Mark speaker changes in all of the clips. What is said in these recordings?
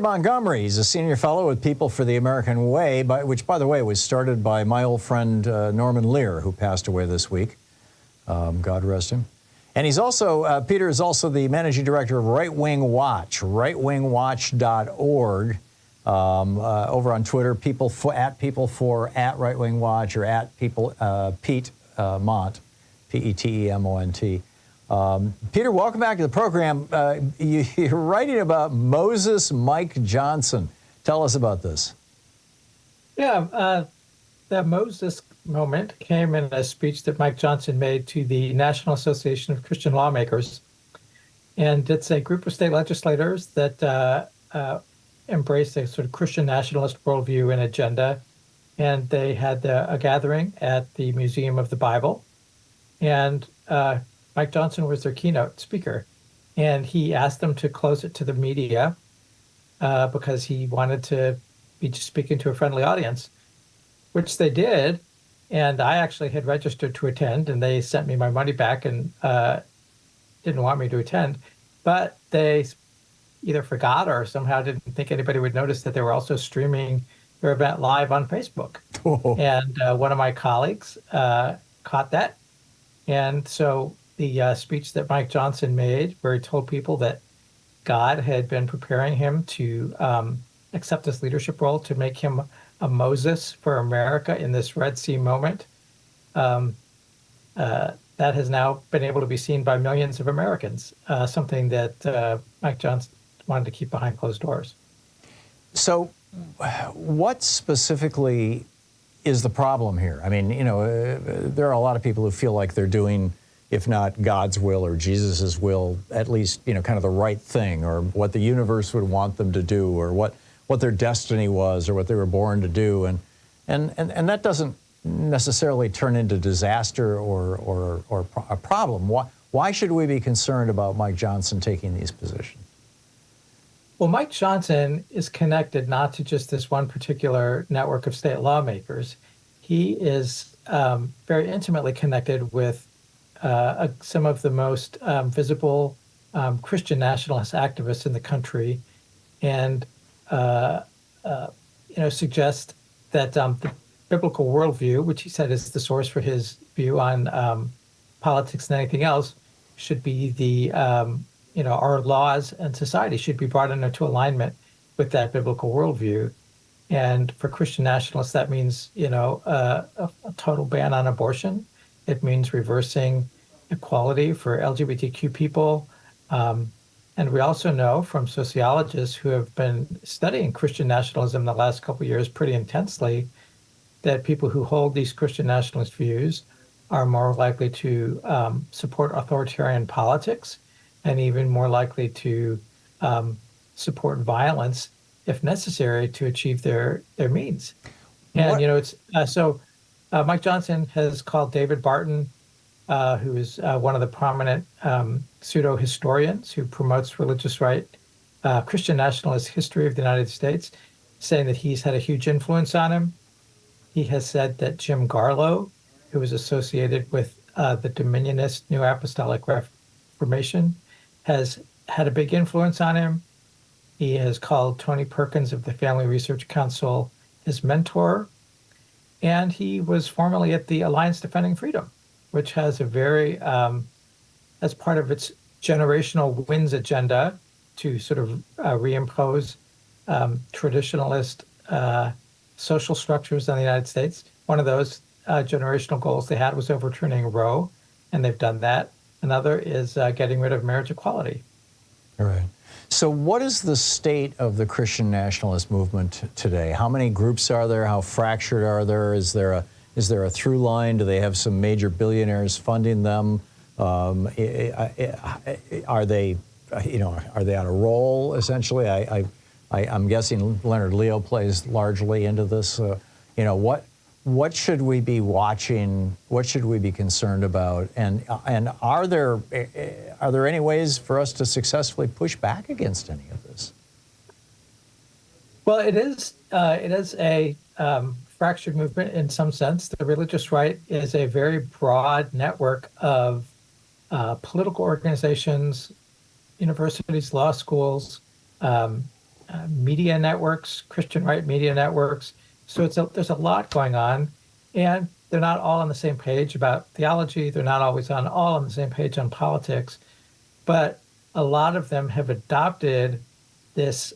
Speaker 1: Montgomery. He's a senior fellow with People for the American Way, which, by the way, was started by my old friend Norman Lear, who passed away this week. God rest him. And he's also, Peter is also the managing director of Right Wing Watch, rightwingwatch.org. Over on Twitter, at Right Wing Watch, or at Pete Mont, P-E-T-E-M-O-N-T. Peter, welcome back to the program. You're writing about Moses Mike Johnson. Tell us about this.
Speaker 2: Yeah, that Moses moment came in a speech that Mike Johnson made to the National Association of Christian Lawmakers. And it's a group of state legislators that embrace a sort of Christian nationalist worldview and agenda. And they had a gathering at the Museum of the Bible. And Mike Johnson was their keynote speaker. And he asked them to close it to the media because he wanted to be speaking to a friendly audience, which they did. And I actually had registered to attend, and they sent me my money back and didn't want me to attend. But they either forgot or somehow didn't think anybody would notice that they were also streaming their event live on Facebook. Oh. And one of my colleagues caught that. And so the speech that Mike Johnson made, where he told people that God had been preparing him to accept this leadership role, to make him a Moses for America in this Red Sea moment, that has now been able to be seen by millions of Americans, something that Mike Johnson wanted to keep behind closed doors.
Speaker 1: So what specifically is the problem here? I mean, there are a lot of people who feel like they're doing, if not God's will or Jesus's will, at least, kind of the right thing, or what the universe would want them to do, or what their destiny was, or what they were born to do. And that doesn't necessarily turn into disaster or a problem. Why should we be concerned about Mike Johnson taking these positions?
Speaker 2: Well, Mike Johnson is connected not to just this one particular network of state lawmakers. He is very intimately connected with some of the most visible Christian nationalist activists in the country, and suggest that the biblical worldview, which he said is the source for his view on politics and anything else, should be the our laws and society should be brought into alignment with that biblical worldview. And for Christian nationalists, that means, a total ban on abortion. It means reversing equality for LGBTQ people. And we also know from sociologists who have been studying Christian nationalism the last couple of years pretty intensely that people who hold these Christian nationalist views are more likely to support authoritarian politics, and even more likely to support violence if necessary to achieve their means. And Mike Johnson has called David Barton, who is one of the prominent pseudo historians who promotes religious right, Christian nationalist history of the United States, saying that he's had a huge influence on him. He has said that Jim Garlow, who is associated with the Dominionist New Apostolic Reformation, has had a big influence on him. He has called Tony Perkins of the Family Research Council his mentor. And he was formerly at the Alliance Defending Freedom, which has a very, as part of its generational wins agenda to sort of reimpose traditionalist social structures in the United States. One of those generational goals they had was overturning Roe, and they've done that. Another is getting rid of marriage equality.
Speaker 1: All right. So what is the state of the Christian nationalist movement today? How many groups are there? How fractured are there? Is there a through line? Do they have some major billionaires funding them? Are they on a roll, essentially? I'm guessing Leonard Leo plays largely into this. What should we be watching? What should we be concerned about? And are there any ways for us to successfully push back against any of this?
Speaker 2: Well, it is a fractured movement in some sense. The religious right is a very broad network of political organizations, universities, law schools, media networks, Christian right media networks. So there's a lot going on, and they're not all on the same page about theology. They're not always all on the same page on politics, but a lot of them have adopted this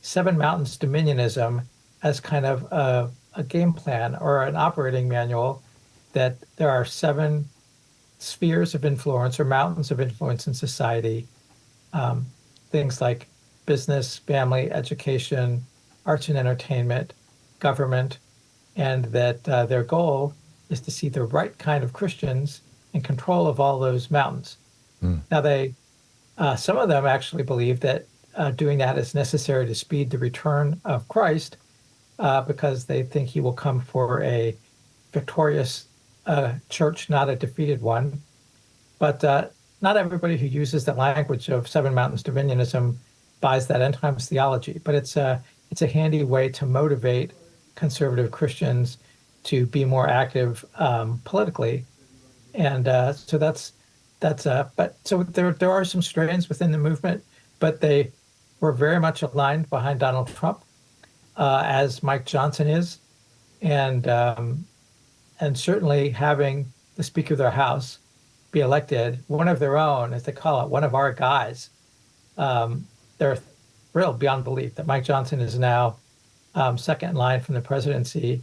Speaker 2: Seven Mountains dominionism as kind of a game plan or an operating manual, that there are seven spheres of influence or mountains of influence in society, things like business, family, education, arts and entertainment, government, and that their goal is to see the right kind of Christians in control of all those mountains. Now, some of them actually believe that doing that is necessary to speed the return of Christ, because they think he will come for a victorious church, not a defeated one. But not everybody who uses the language of Seven Mountains dominionism buys that end times theology. But it's a handy way to motivate conservative Christians to be more active politically, and so there are some strains within the movement, but they were very much aligned behind Donald Trump, as Mike Johnson is, and certainly having the Speaker of their House be elected, one of their own, as they call it, one of our guys. They're thrilled beyond belief that Mike Johnson is now second in line from the presidency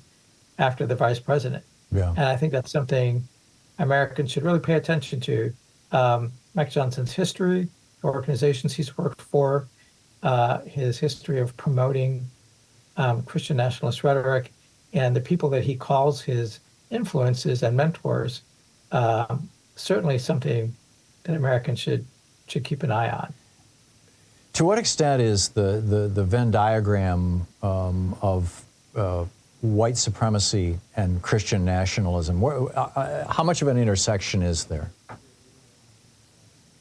Speaker 2: after the vice president.
Speaker 1: Yeah.
Speaker 2: And I think that's something Americans should really pay attention to. Mike Johnson's history, the organizations he's worked for, his history of promoting Christian nationalist rhetoric, and the people that he calls his influences and mentors, certainly something that Americans should keep an eye on.
Speaker 1: To what extent is the Venn diagram of white supremacy and Christian nationalism, how much of an intersection is there?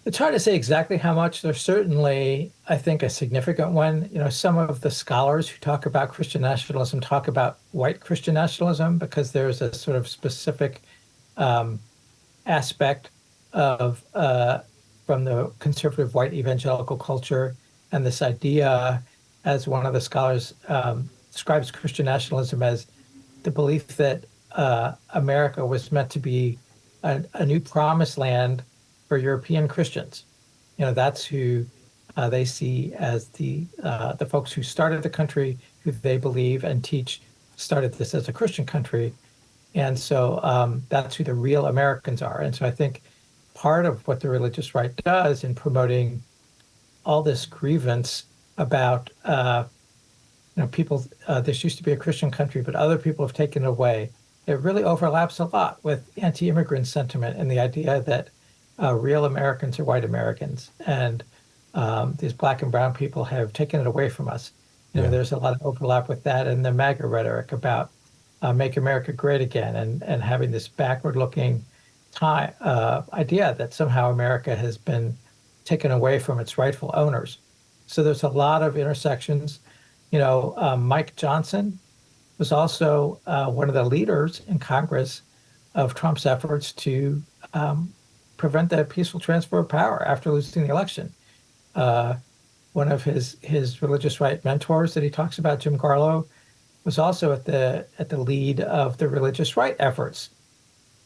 Speaker 2: It's hard to say exactly how much. There's certainly, I think, a significant one. You know, some of the scholars who talk about Christian nationalism talk about white Christian nationalism because there's a sort of specific aspect of from the conservative white evangelical culture, and this idea, as one of the scholars describes Christian nationalism as the belief that America was meant to be a new promised land for European Christians. You know, that's who they see as the folks who started the country, who they believe and teach started this as a Christian country. And so that's who the real Americans are. And so I think part of what the religious right does in promoting all this grievance about, people, this used to be a Christian country, but other people have taken it away. It really overlaps a lot with anti-immigrant sentiment and the idea that real Americans are white Americans, and these black and brown people have taken it away from us. You know, there's a lot of overlap with that and the MAGA rhetoric about make America great again, and having this backward-looking idea that somehow America has been taken away from its rightful owners. So there's a lot of intersections. You know, Mike Johnson was also one of the leaders in Congress of Trump's efforts to prevent the peaceful transfer of power after losing the election. One of his religious right mentors that he talks about, Jim Garlow, was also at the lead of the religious right efforts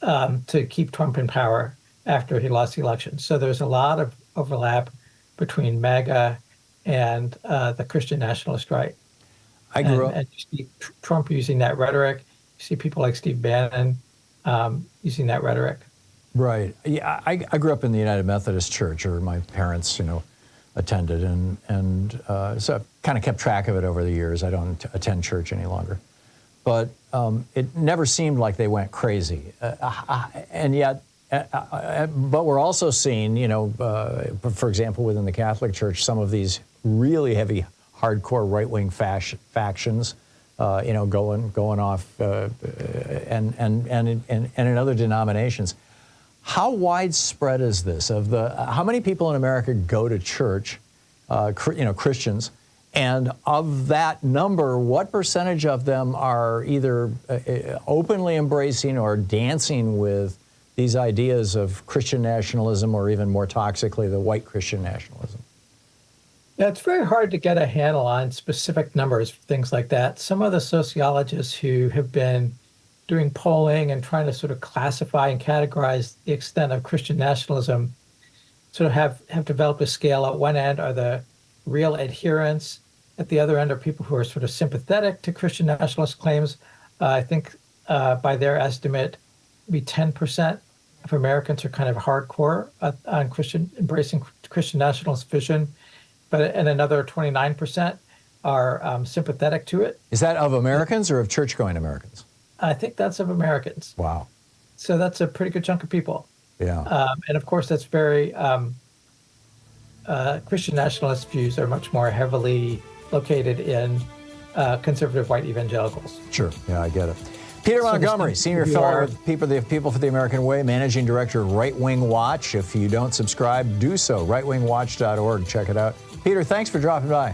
Speaker 2: to keep Trump in power after he lost the election. So there's a lot of overlap between MAGA and the Christian nationalist right.
Speaker 1: I grew up.
Speaker 2: And you see Trump using that rhetoric. You see people like Steve Bannon using that rhetoric.
Speaker 1: Right. Yeah, I grew up in the United Methodist Church, or my parents, attended, and so I've kind of kept track of it over the years. I don't attend church any longer. But it never seemed like they went crazy. And yet, but we're also seeing, for example, within the Catholic Church, some of these really heavy, hardcore right-wing factions, going off, and in other denominations. How widespread is this? How many people in America go to church, Christians, and of that number, what percentage of them are either openly embracing or dancing with these ideas of Christian nationalism, or even more toxically, the white Christian nationalism?
Speaker 2: Yeah, it's very hard to get a handle on specific numbers, things like that. Some of the sociologists who have been doing polling and trying to sort of classify and categorize the extent of Christian nationalism sort of have developed a scale. At one end are the real adherents. At the other end are people who are sort of sympathetic to Christian nationalist claims. I think by their estimate, maybe 10% of Americans are kind of hardcore on embracing Christian nationalist vision, and another 29% are sympathetic to it.
Speaker 1: Is that of Americans or of church-going Americans?
Speaker 2: I think that's of Americans.
Speaker 1: Wow.
Speaker 2: So that's a pretty good chunk of people.
Speaker 1: Yeah.
Speaker 2: And of course, that's very Christian nationalist views are much more heavily located in conservative white evangelicals.
Speaker 1: Sure. Yeah, I get it. Peter Montgomery, Senior Fellow with People for the American Way, Managing Director of Right Wing Watch. If you don't subscribe, do so. rightwingwatch.org. Check it out. Peter, thanks for dropping by.